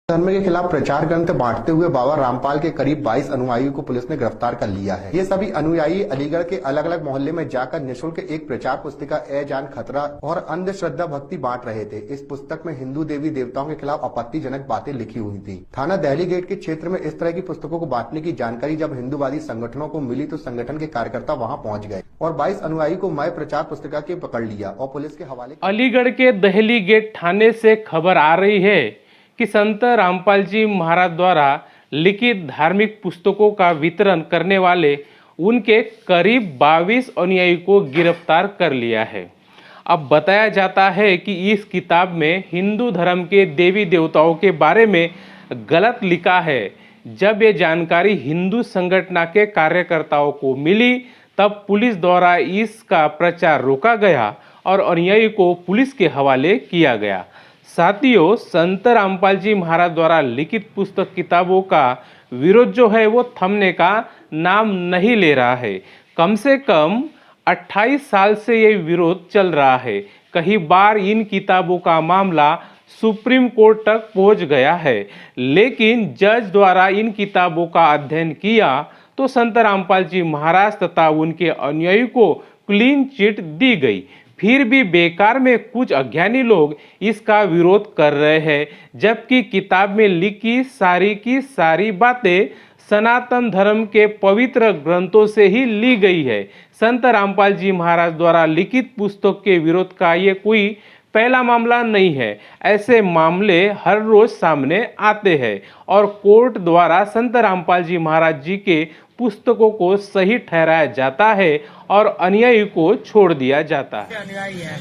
धर्म के खिलाफ प्रचार ग्रंथ बांटते हुए बाबा रामपाल के करीब 22 अनुयायियों को पुलिस ने गिरफ्तार कर लिया है। ये सभी अनुयायी अलीगढ़ के अलग अलग मोहल्ले में जाकर निःशुल्क एक प्रचार पुस्तिका ए जान खतरा और अंधश्रद्धा भक्ति बांट रहे थे। इस पुस्तक में हिंदू देवी देवताओं के खिलाफ आपत्तिजनक बातें लिखी हुई थी। थाना दहली गेट के क्षेत्र में इस तरह की पुस्तकों को बांटने की जानकारी जब हिंदूवादी संगठनों को मिली तो संगठन के कार्यकर्ता वहाँ पहुँच गए और 22 अनुयायी को मय प्रचार पुस्तिका के पकड़ लिया और पुलिस के हवाले। अलीगढ़ के दहली गेट थाने से खबर आ रही है कि संत रामपाल जी महाराज द्वारा लिखित धार्मिक पुस्तकों का वितरण करने वाले उनके करीब 22 अनुयायी को गिरफ्तार कर लिया है। अब बताया जाता है कि इस किताब में हिंदू धर्म के देवी देवताओं के बारे में गलत लिखा है। जब ये जानकारी हिंदू संगठन के कार्यकर्ताओं को मिली तब पुलिस द्वारा इसका प्रचार रोका गया और अनुयायी को पुलिस के हवाले किया गया। साथियों, संत रामपाल जी महाराज द्वारा लिखित पुस्तक किताबों का विरोध जो है वो थमने का नाम नहीं ले रहा है। कम से कम 28 साल से ये विरोध चल रहा है। कई बार इन किताबों का मामला सुप्रीम कोर्ट तक पहुंच गया है, लेकिन जज द्वारा इन किताबों का अध्ययन किया तो संत रामपाल जी महाराज तथा उनके अनुयायी को क्लीन चिट दी गई। फिर भी बेकार में कुछ अज्ञानी लोग इसका विरोध कर रहे हैं, जबकि किताब में लिखी सारी की सारी बातें सनातन धर्म के पवित्र ग्रंथों से ही ली गई है। संत रामपाल जी महाराज द्वारा लिखित पुस्तक के विरोध का ये कोई पहला मामला नहीं है। ऐसे मामले हर रोज सामने आते हैं और कोर्ट द्वारा संत रामपाल जी महाराज जी के पुस्तकों को सही ठहराया जाता है और अनुयायी को छोड़ दिया जाता है। अनुयायी है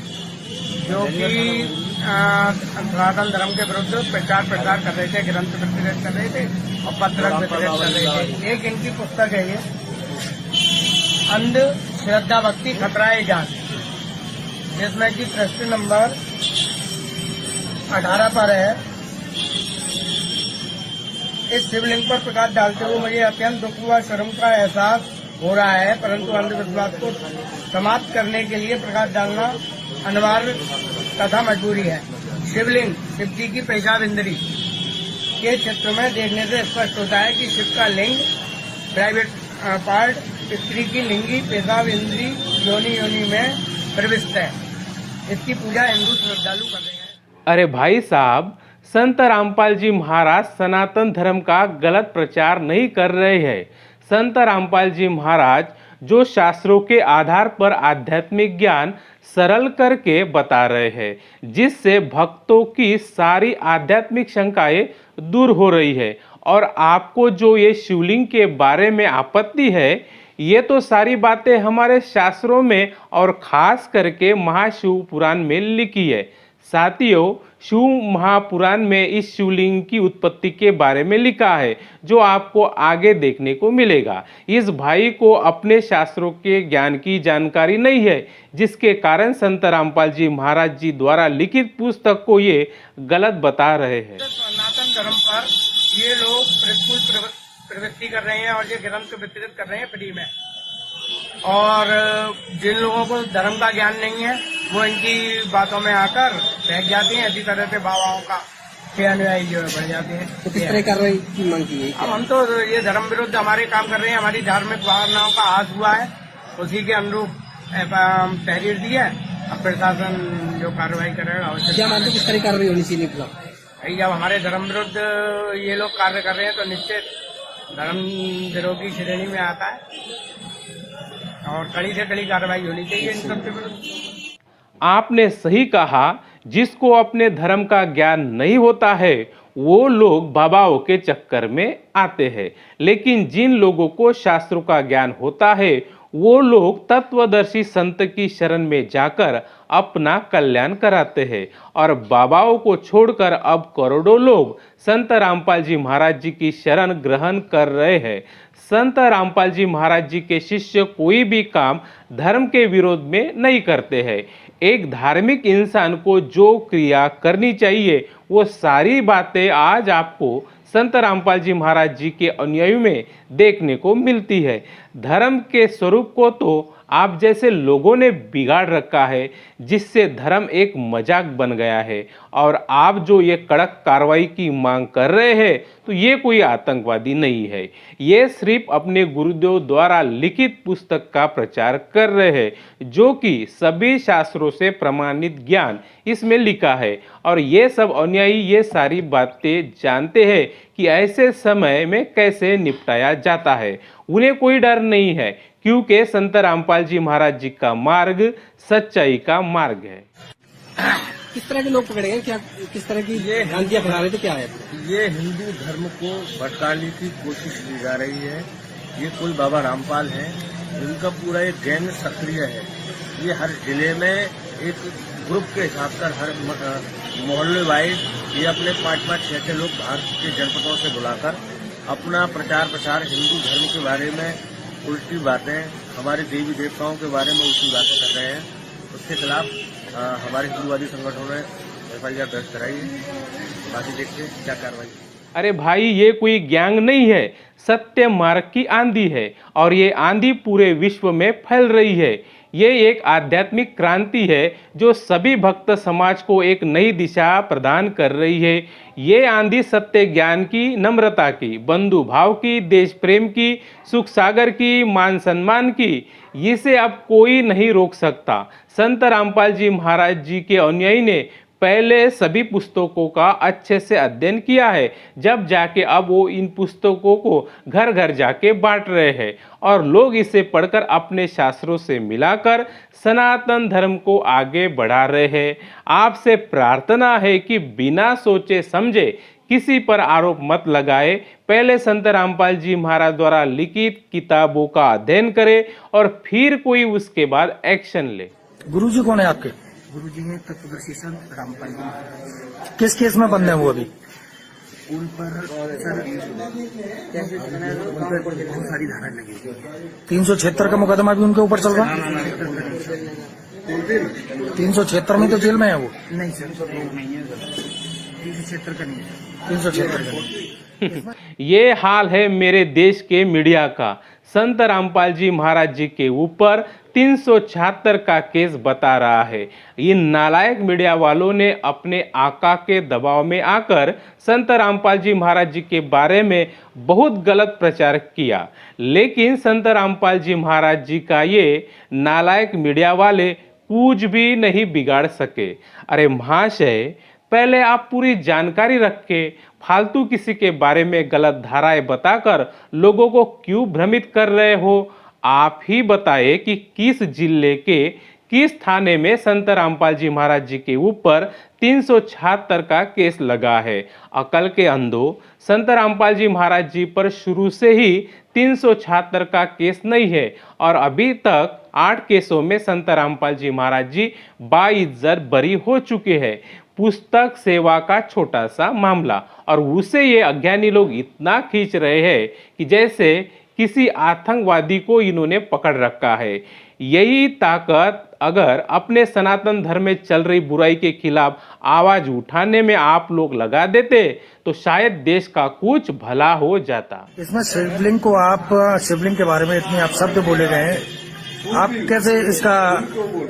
जो कि सनातन धर्म के विरुद्ध प्रचार कर रहे थे, ग्रंथ वितरित कर रहे थे और पत्रक वितरित कर रहे थे। एक इनकी पुस्तक है ये अंध श्रद्धा भक्ति खतरा ए जान, जिसमें कि प्रश्न नंबर 18 पर है। इस शिवलिंग पर प्रकाश डालते हुए मुझे अत्यंत दुख व शर्म का एहसास हो रहा है, परंतु अंधविश्वास को समाप्त करने के लिए प्रकाश डालना अनिवार्य तथा मजबूरी है। शिवलिंग शिव जी की पेशाब इंद्री के क्षेत्र में देखने से स्पष्ट होता है कि शिव का लिंग प्राइवेट पार्ट स्त्री की लिंगी पेशाब इंद्री योनि में प्रविष्ट है। इसकी पूजा हिंदू श्रद्धालु कर रहे हैं। अरे भाई साहब, संत रामपाल जी महाराज सनातन धर्म का गलत प्रचार नहीं कर रहे हैं। संत रामपाल जी महाराज जो शास्त्रों के आधार पर आध्यात्मिक ज्ञान सरल करके बता रहे हैं, जिससे भक्तों की सारी आध्यात्मिक शंकाएं दूर हो रही है। और आपको जो ये शिवलिंग के बारे में आपत्ति है, ये तो सारी बातें हमारे शास्त्रों में और खास करके महाशिव पुराण में लिखी है। साथियों, शिव महापुराण में इस शिवलिंग की उत्पत्ति के बारे में लिखा है, जो आपको आगे देखने को मिलेगा। इस भाई को अपने शास्त्रों के ज्ञान की जानकारी नहीं है, जिसके कारण संत रामपाल जी महाराज जी द्वारा लिखित पुस्तक को ये गलत बता रहे हैं। सनातन धर्म पर ये लोग प्रतिकूल प्रवृत्ति कर रहे हैं और ये ग्रंथ वितरित कर रहे हैं फ्री में। और जिन लोगों को धर्म का ज्ञान नहीं है वो इनकी बातों में आकर बैठ जाते हैं। इसी तरह से बाबाओं का के अनुयायी जो है बढ़ जाते हैं। तो किस तरह कार्रवाई की मांग की है? अब हम तो ये धर्म विरुद्ध हमारे काम कर रहे हैं। हमारी धार्मिक भावनाओं का आस हुआ है, उसी के अनुरूप तहरीर दी है। अब प्रशासन जो कार्रवाई करेगा उससे। क्या मानते किस तरह कार्रवाई होनी चाहिए? जब हमारे धर्म विरुद्ध ये लोग कार्य कर रहे हैं तो निश्चित धर्म विरोधी श्रेणी में आता है और कड़ी से कड़ी कार्रवाई होनी चाहिए इन सबके विरुद्ध। आपने सही कहा, जिसको अपने धर्म का ज्ञान नहीं होता है वो लोग बाबाओं के चक्कर में आते हैं, लेकिन जिन लोगों को शास्त्रों का ज्ञान होता है वो लोग तत्वदर्शी संत की शरण में जाकर अपना कल्याण कराते हैं। और बाबाओं को छोड़कर अब करोड़ों लोग संत रामपाल जी महाराज जी की शरण ग्रहण कर रहे हैं। संत रामपाल जी महाराज जी के शिष्य कोई भी काम धर्म के विरोध में नहीं करते हैं। एक धार्मिक इंसान को जो क्रिया करनी चाहिए वो सारी बातें आज आपको संत रामपाल जी महाराज जी के अनुयायियों में देखने को मिलती है। धर्म के स्वरूप को तो आप जैसे लोगों ने बिगाड़ रखा है, जिससे धर्म एक मजाक बन गया है। और आप जो ये कड़क कार्रवाई की मांग कर रहे हैं, तो ये कोई आतंकवादी नहीं है, ये सिर्फ अपने गुरुदेव द्वारा लिखित पुस्तक का प्रचार कर रहे हैं, जो कि सभी शास्त्रों से प्रमाणित ज्ञान इसमें लिखा है। और ये सब अनुयायी ये सारी बातें जानते हैं कि ऐसे समय में कैसे निपटाया जाता है। उन्हें कोई डर नहीं है, क्योंकि संत रामपाल जी महाराज जी का मार्ग सच्चाई का मार्ग है। किस तरह के लोग पकड़े गए, क्या किस तरह की भ्रांतियां फैला रहे थे, क्या है? ये हिंदू धर्म को भटकाने की कोशिश की जा रही है। ये कुल बाबा रामपाल हैं, इनका पूरा एक गैंग सक्रिय है। ये हर जिले में एक ग्रुप के हिसाब से हर मोहल्ले वाइज ये अपने 5-5, 6 लोग बाहर के जनपदों से बुलाकर अपना प्रचार प्रसार हिंदू धर्म के बारे में उल्टी बातें, हमारे देवी देवताओं के बारे में उल्टी बातें कर रहे हैं। उसके खिलाफ हमारे हिंदूवादी संगठनों ने FIR दर्ज कराई है। बाकी देखते हैं क्या कार्रवाई। अरे भाई, ये कोई गैंग नहीं है, सत्य मार्ग की आंधी है, और ये आंधी पूरे विश्व में फैल रही है। ये एक आध्यात्मिक क्रांति है जो सभी भक्त समाज को एक नई दिशा प्रदान कर रही है। ये आंधी सत्य ज्ञान की, नम्रता की, बंधु भाव की, देश प्रेम की, सुख सागर की, मान सम्मान की, इसे अब कोई नहीं रोक सकता। संत रामपाल जी महाराज जी के अनुयायी ने पहले सभी पुस्तकों का अच्छे से अध्ययन किया है, जब जाके अब वो इन पुस्तकों को घर घर जाके बांट रहे हैं, और लोग इसे पढ़कर अपने शास्त्रों से मिलाकर सनातन धर्म को आगे बढ़ा रहे हैं। आपसे प्रार्थना है कि बिना सोचे समझे किसी पर आरोप मत लगाए। पहले संत रामपाल जी महाराज द्वारा लिखित किताबों का अध्ययन करे और फिर कोई उसके बाद एक्शन ले। गुरुजी कौन है आपके? गुरुजी हैं तत्वदर्शी संत रामपाल जी। किस केस में बंद है वो अभी? उन पर सर बहुत सारी धारा लगी। 376 का मुकदमा भी उनके ऊपर चल रहा है। 376 में तो जेल में है वो। नहीं सर, 376 का नहीं है। 376 का नहीं। ये हाल है मेरे देश के मीडिया का। संत रामपाल जी महाराज जी के ऊपर 376 का केस बता रहा है। इन नालायक मीडिया वालों ने अपने आका के दबाव में आकर संत रामपाल जी महाराज जी के बारे में बहुत गलत प्रचार किया, लेकिन संत रामपाल जी महाराज जी का ये नालायक मीडिया वाले कुछ भी नहीं बिगाड़ सके। अरे महाशय, पहले आप पूरी जानकारी रख के फालतू किसी के बारे में गलत धाराएं बताकर लोगों को क्यों भ्रमित कर रहे हो? आप ही बताइए कि किस जिले के किस थाने में संत रामपाल जी महाराज जी के ऊपर 376 का केस लगा है? अकल के अंधों, संत रामपाल जी महाराज जी पर शुरू से ही 376 का केस नहीं है, और अभी तक 8 केसों में संत रामपाल जी महाराज जी बाइज्जत बरी हो चुके हैं। पुस्तक सेवा का छोटा सा मामला, और उसे ये अज्ञानी लोग इतना खींच रहे हैं कि जैसे किसी आतंकवादी को इन्होंने पकड़ रखा है। यही ताकत अगर अपने सनातन धर्म में चल रही बुराई के खिलाफ आवाज उठाने में आप लोग लगा देते, तो शायद देश का कुछ भला हो जाता। इसमें शिवलिंग को आप, शिवलिंग के बारे में इतने आप शब्द बोले गए हैं, आप कैसे इसका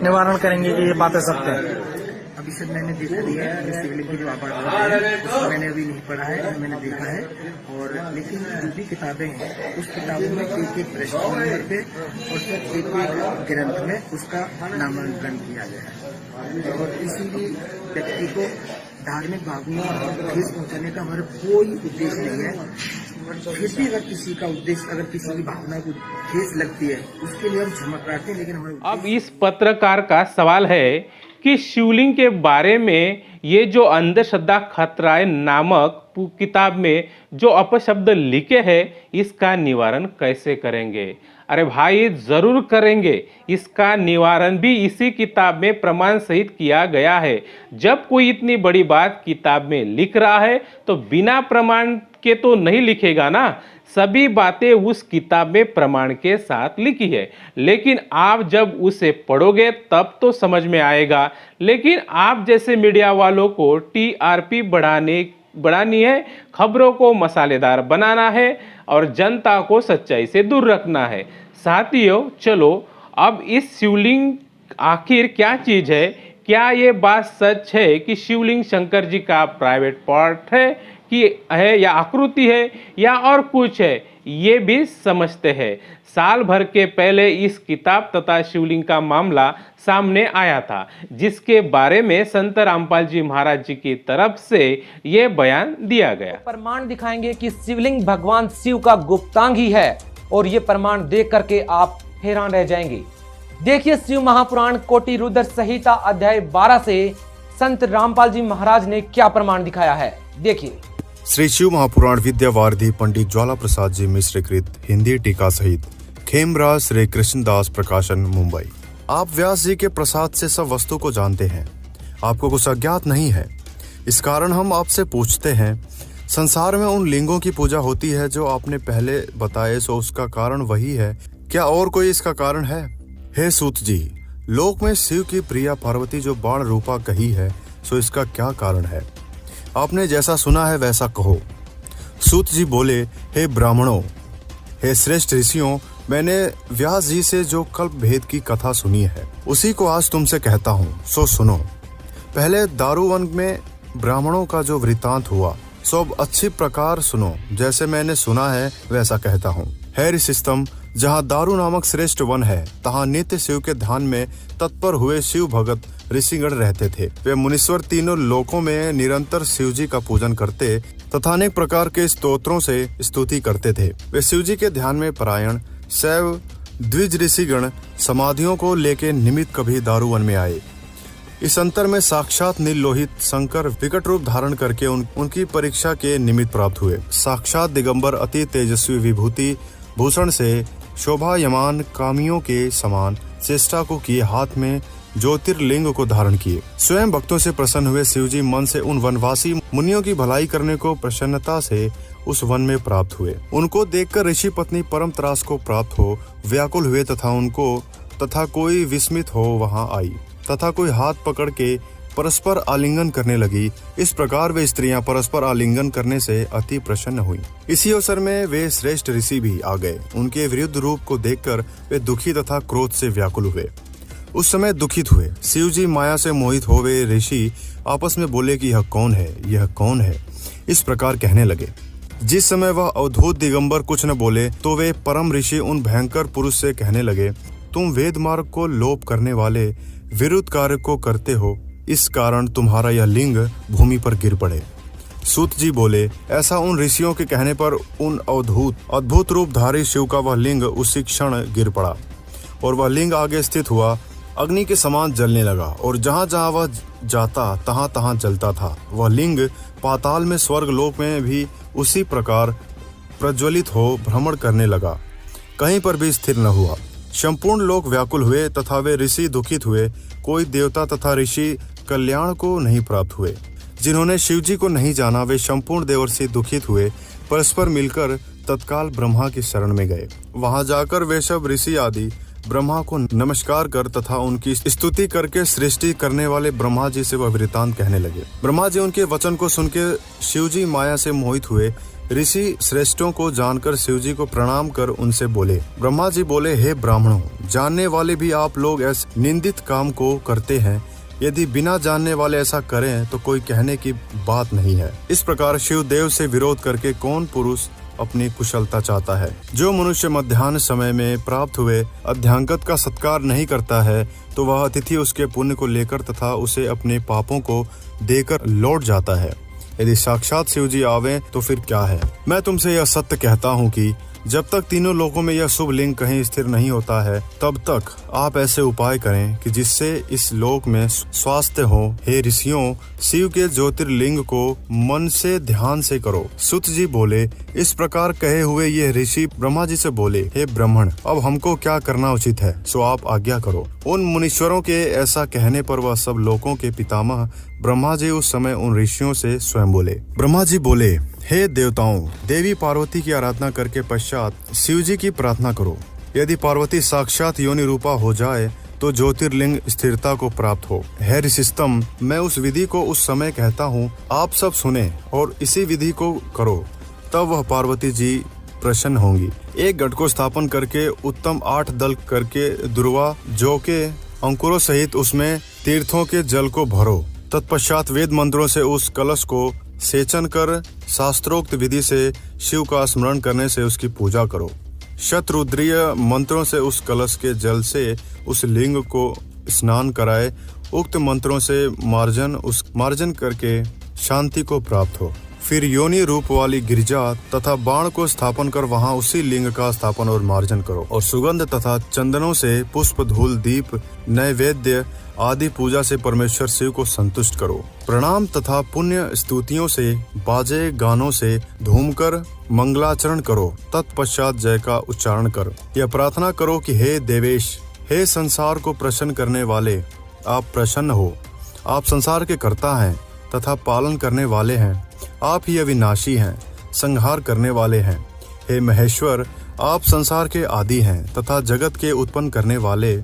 निवारण करेंगे कि ये बातें सत्य हैं? अभी सर मैंने देखा दिया है, जो शिवलिंग की जो आप उसको मैंने अभी नहीं पढ़ा है, मैंने देखा है। और लेकिन जो भी किताबें हैं, उस किताबों में एक प्रश्न नंबर पे और फिर एक ग्रंथ में उसका नामांकन किया गया है। और किसी भी व्यक्ति को धार्मिक भावना और ठेस पहुंचाने का हमारा कोई उद्देश्य नहीं है। फिर भी अगर किसी का उद्देश्य, अगर किसी की भावना को ठेस लगती है, उसके लिए हम क्षमा प्रार्थी हैं। लेकिन हमारे अब इस पत्रकार का सवाल है कि शिवलिंग के बारे में ये जो अंधश्रद्धा खतरा नामक किताब में जो अपशब्द लिखे हैं, इसका निवारण कैसे करेंगे? अरे भाई, जरूर करेंगे। इसका निवारण भी इसी किताब में प्रमाण सहित किया गया है। जब कोई इतनी बड़ी बात किताब में लिख रहा है तो बिना प्रमाण के तो नहीं लिखेगा ना। सभी बातें उस किताब में प्रमाण के साथ लिखी है, लेकिन आप जब उसे पढ़ोगे तब तो समझ में आएगा। लेकिन आप जैसे मीडिया वालों को TRP बढ़ानी है, खबरों को मसालेदार बनाना है और जनता को सच्चाई से दूर रखना है। साथियों, चलो अब इस शिवलिंग आखिर क्या चीज है? क्या ये बात सच है कि शिवलिंग शंकर जी का प्राइवेट पार्ट है कि है या आकृति है या और कुछ है, ये भी समझते हैं। साल भर के पहले इस किताब तथा शिवलिंग का मामला सामने आया था, जिसके बारे में संत रामपाल जी महाराज जी की तरफ से ये बयान दिया गया। प्रमाण दिखाएंगे कि शिवलिंग भगवान शिव का गुप्तांग ही है और ये प्रमाण देख करके आप हैरान रह जाएंगे। देखिए शिव महापुराण कोटि रुद्र संहिता अध्याय 12 से संत रामपाल जी महाराज ने क्या प्रमाण दिखाया है। देखिए। श्री शिव महापुराण विद्यावारिधि पंडित ज्वाला प्रसाद जी मिश्र कृत हिंदी टीका सहित खेमराज श्री कृष्णदास प्रकाशन मुंबई। आप व्यास जी के प्रसाद से सब वस्तु को जानते हैं, आपको कुछ अज्ञात नहीं है। इस कारण हम आपसे पूछते हैं, संसार में उन लिंगों की पूजा होती है जो आपने पहले बताए, सो उसका कारण वही है, क्या और कोई इसका कारण है? हे सूत जी, लोक में शिव की प्रिया पार्वती जो बाण रूपा कही है, सो इसका क्या कारण है? आपने जैसा सुना है वैसा कहो। सूत जी बोले, हे ब्राह्मणों, हे श्रेष्ठ ऋषियों, मैंने व्यास जी से जो कल्प भेद की कथा सुनी है उसी को आज तुमसे कहता हूँ, सो सुनो। पहले दारुवन में ब्राह्मणों का जो वृतांत हुआ सो अब अच्छी प्रकार सुनो, जैसे मैंने सुना है वैसा कहता हूँ। है ऋषिस्तम, जहाँ दारू नामक श्रेष्ठ वन है, तहाँ नित्य शिव के ध्यान में तत्पर हुए शिव भगत ऋषिगण रहते थे। वे मुनीश्वर तीनों लोकों में निरंतर शिव जी का पूजन करते तथा अनेक प्रकार के स्तोत्रों से स्तुति करते थे। वे शिव जी के ध्यान में परायण शैव द्विज ऋषिगण समाधियों को लेके निमित्त कभी दारुवन में आए। इस अंतर में साक्षात नीलोहित शंकर विकट रूप धारण करके उनकी परीक्षा के निमित्त प्राप्त हुए। साक्षात दिगंबर अति तेजस्वी विभूति भूषण से शोभायमान कामियों के समान चेष्टा को किए, हाथ में ज्योतिर्लिंग को धारण किए। स्वयं भक्तों से प्रसन्न हुए शिवजी मन से उन वनवासी मुनियों की भलाई करने को प्रसन्नता से उस वन में प्राप्त हुए। उनको देखकर ऋषि पत्नी परम त्रास को प्राप्त हो व्याकुल हुए तथा कोई विस्मित हो वहां आई तथा कोई हाथ पकड़ के परस्पर आलिंगन करने लगी। इस प्रकार वे स्त्रियां परस्पर आलिंगन करने से अति प्रसन्न हुई। इसी अवसर में वे श्रेष्ठ ऋषि भी आ गए। उनके विरुद्ध रूप को देखकर वे दुखी तथा क्रोध से व्याकुल हुए। उस समय दुखित हुए शिव जी माया से मोहित हो वे ऋषि आपस में बोले कि यह कौन है, यह कौन है, इस प्रकार कहने लगे। जिस समय वह अवधूत दिगंबर कुछ न बोले तो वे परम ऋषि उन भयंकर पुरुष से कहने लगे, तुम वेद मार्ग को लोप करने वाले विरुद्ध कार्य को करते हो, इस कारण तुम्हारा यह लिंग भूमि पर गिर पड़े। सूत जी बोले, ऐसा उन ऋषियों के कहने पर उन अद्भुत रूपधारी शिव का वह लिंग उसी क्षण गिर पड़ा और वह लिंग आगे स्थित हुआ अग्नि के समान जलने लगा और जहाँ जहाँ वह जाता तहाँ तहाँ जलता था। वह लिंग पाताल में स्वर्ग लोक में भी उसी प्रकार प्रज्वलित हो भ्रमण करने लगा, कहीं पर भी स्थिर न हुआ। संपूर्ण लोक व्याकुल हुए तथा वे ऋषि दुखित हुए। कोई देवता तथा ऋषि कल्याण को नहीं प्राप्त हुए। जिन्होंने शिवजी को नहीं जाना वे संपूर्ण देवर्षि दुखित हुए, परस्पर मिलकर तत्काल ब्रह्मा की शरण में गए। वहां जाकर वे सब ऋषि आदि ब्रह्मा को नमस्कार कर तथा उनकी स्तुति करके सृष्टि करने वाले ब्रह्मा जी से वह वृतांत कहने लगे। ब्रह्मा जी उनके वचन को सुनकर शिवजी माया से मोहित हुए। ऋषि श्रेष्ठों को जानकर शिवजी को प्रणाम कर उनसे बोले। ब्रह्मा जी बोले, हे ब्राह्मणों, जानने वाले भी आप लोग ऐसे निंदित काम को करते हैं। यदि बिना जानने वाले ऐसा करें तो कोई कहने की बात नहीं है। इस प्रकार शिव देव से विरोध करके कौन पुरुष अपनी कुशलता चाहता है? जो मनुष्य मध्याह्न समय में प्राप्त हुए अध्यांगत का सत्कार नहीं करता है तो वह अतिथि उसके पुण्य को लेकर तथा उसे अपने पापों को देकर लौट जाता है। यदि साक्षात शिवजी आवे तो फिर क्या है? मैं तुमसे यह सत्य कहता हूँ कि जब तक तीनों लोकों में यह शुभ लिंग कहीं स्थिर नहीं होता है तब तक आप ऐसे उपाय करें कि जिससे इस लोक में स्वास्थ्य हो। हे ऋषियों, शिव के ज्योतिर्लिंग को मन से ध्यान से करो। सुत जी बोले। इस प्रकार कहे हुए ये ऋषि ब्रह्मा जी से बोले, हे ब्राह्मण, अब हमको क्या करना उचित है, सो आप आज्ञा करो। उन मुनीश्वरों के ऐसा कहने पर वह सब लोकों के पितामह ब्रह्मा जी उस समय उन ऋषियों से स्वयं बोले। ब्रह्मा जी बोले, हे देवताओं, देवी पार्वती की आराधना करके पश्चात शिव जी की प्रार्थना करो। यदि पार्वती साक्षात योनि रूपा हो जाए तो ज्योतिर्लिंग स्थिरता को प्राप्त हो। है ऋषिस्तम, मैं उस विधि को उस समय कहता हूँ, आप सब सुने और इसी विधि को करो। तब वह पार्वती जी प्रसन्न होंगी। एक गढ़ को स्थापन करके उत्तम 8 दल करके दुर्वा जो के अंकुरों सहित उसमें तीर्थों के जल को भरो। तत्पश्चात वेद मंत्रों से उस कलश को सेचन कर शास्त्रोक्त विधि से शिव का स्मरण करने से उसकी पूजा करो। शतरुद्रीय मंत्रों से उस कलश के जल से उस लिंग को स्नान कराए। उक्त मंत्रों से मार्जन करके शांति को प्राप्त हो। फिर योनि रूप वाली गिरिजा तथा बाण को स्थापन कर वहां उसी लिंग का स्थापन और मार्जन करो और सुगंध तथा चंदनों से पुष्प धूल दीप नैवेद्य आदि पूजा से परमेश्वर शिव को संतुष्ट करो। प्रणाम तथा पुण्य स्तुतियों से बाजे गानों से धूम कर मंगलाचरण करो। तत्पश्चात जय का उच्चारण कर यह प्रार्थना करो कि हे देवेश, हे संसार को प्रसन्न करने वाले, आप प्रसन्न हो। आप संसार के कर्ता हैं तथा पालन करने वाले हैं। आप ही अविनाशी हैं, संहार करने वाले हैं। हे महेश्वर, आप संसार के आदि हैं तथा जगत के उत्पन्न करने वाले,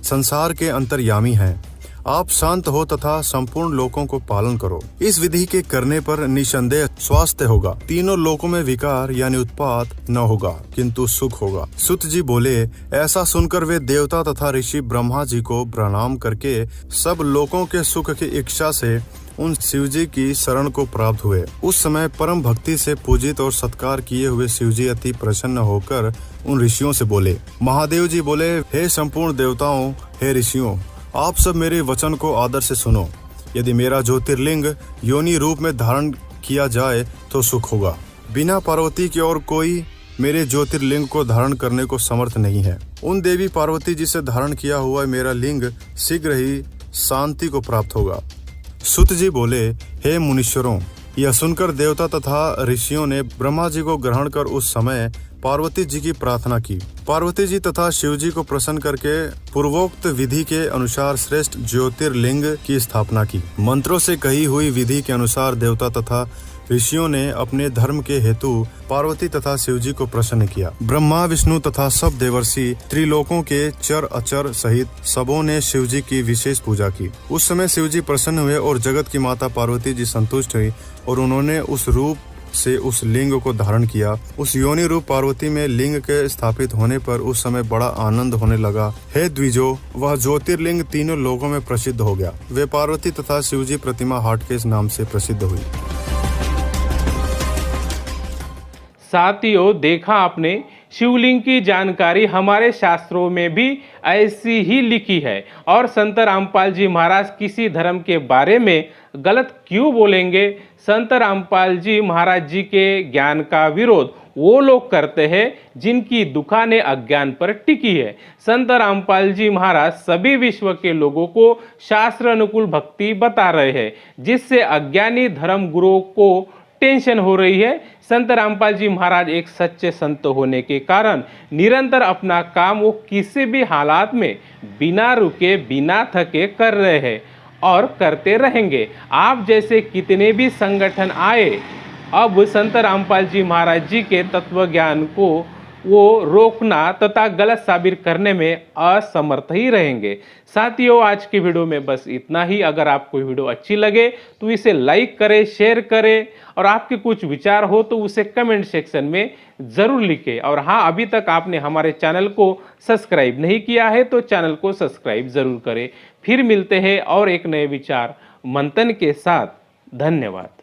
संसार के अंतर्यामी हैं। आप शांत हो तथा संपूर्ण लोकों को पालन करो। इस विधि के करने पर निसंदेह स्वास्थ्य होगा। तीनों लोकों में विकार यानी उत्पात न होगा किंतु सुख होगा। सुत जी बोले, ऐसा सुनकर वे देवता तथा ऋषि ब्रह्मा जी को प्रणाम करके सब लोकों के सुख की इच्छा से उन शिवजी की शरण को प्राप्त हुए। उस समय परम भक्ति से पूजित और सत्कार किए हुए शिवजी अति प्रसन्न होकर उन ऋषियों से बोले। महादेव जी बोले, हे संपूर्ण देवताओं, हे ऋषियों, आप सब मेरे वचन को आदर से सुनो। यदि मेरा ज्योतिर्लिंग योनि रूप में धारण किया जाए तो सुख होगा। बिना पार्वती के और कोई मेरे ज्योतिर्लिंग को धारण करने को समर्थ नहीं है। उन देवी पार्वती जी से धारण किया हुआ मेरा लिंग शीघ्र ही शांति को प्राप्त होगा। सुत जी बोले, हे मुनीश्वरों, यह सुनकर देवता तथा ऋषियों ने ब्रह्मा जी को ग्रहण कर उस समय पार्वती जी की प्रार्थना की। पार्वती जी तथा शिव जी को प्रसन्न करके पूर्वोक्त विधि के अनुसार श्रेष्ठ ज्योतिर्लिंग की स्थापना की। मंत्रों से कही हुई विधि के अनुसार देवता तथा ऋषियों ने अपने धर्म के हेतु पार्वती तथा शिवजी को प्रसन्न किया। ब्रह्मा, विष्णु तथा सब देवर्षि, त्रिलोकों के चर अचर सहित सबों ने शिवजी की विशेष पूजा की। उस समय शिवजी प्रसन्न हुए और जगत की माता पार्वती जी संतुष्ट हुई और उन्होंने उस रूप से उस लिंग को धारण किया। उस योनि रूप पार्वती में लिंग के स्थापित होने पर उस समय बड़ा आनंद होने लगा। हे द्विजो, वह ज्योतिर्लिंग तीनों लोगों में प्रसिद्ध हो गया। वे पार्वती तथा शिवजी प्रतिमा हाट के नाम से प्रसिद्ध हुई। साथियों, देखा आपने, शिवलिंग की जानकारी हमारे शास्त्रों में भी ऐसी ही लिखी है। और संत रामपाल जी महाराज किसी धर्म के बारे में गलत क्यों बोलेंगे? संत रामपाल जी महाराज जी के ज्ञान का विरोध वो लोग करते हैं जिनकी दुकानें अज्ञान पर टिकी है। संत रामपाल जी महाराज सभी विश्व के लोगों को शास्त्र अनुकूल भक्ति बता रहे हैं, जिससे अज्ञानी धर्म गुरुओं को टेंशन हो रही है। संत रामपाल जी महाराज एक सच्चे संत होने के कारण निरंतर अपना काम वो किसी भी हालात में बिना रुके बिना थके कर रहे हैं और करते रहेंगे। आप जैसे कितने भी संगठन आए, अब संत रामपाल जी महाराज जी के तत्व ज्ञान को वो रोकना तथा गलत साबित करने में असमर्थ ही रहेंगे। साथियों, आज की वीडियो में बस इतना ही। अगर आपको वीडियो अच्छी लगे तो इसे लाइक करें, शेयर करें और आपके कुछ विचार हो तो उसे कमेंट सेक्शन में ज़रूर लिखें। और हाँ, अभी तक आपने हमारे चैनल को सब्सक्राइब नहीं किया है तो चैनल को सब्सक्राइब ज़रूर करें। फिर मिलते हैं और एक नए विचार मंथन के साथ। धन्यवाद।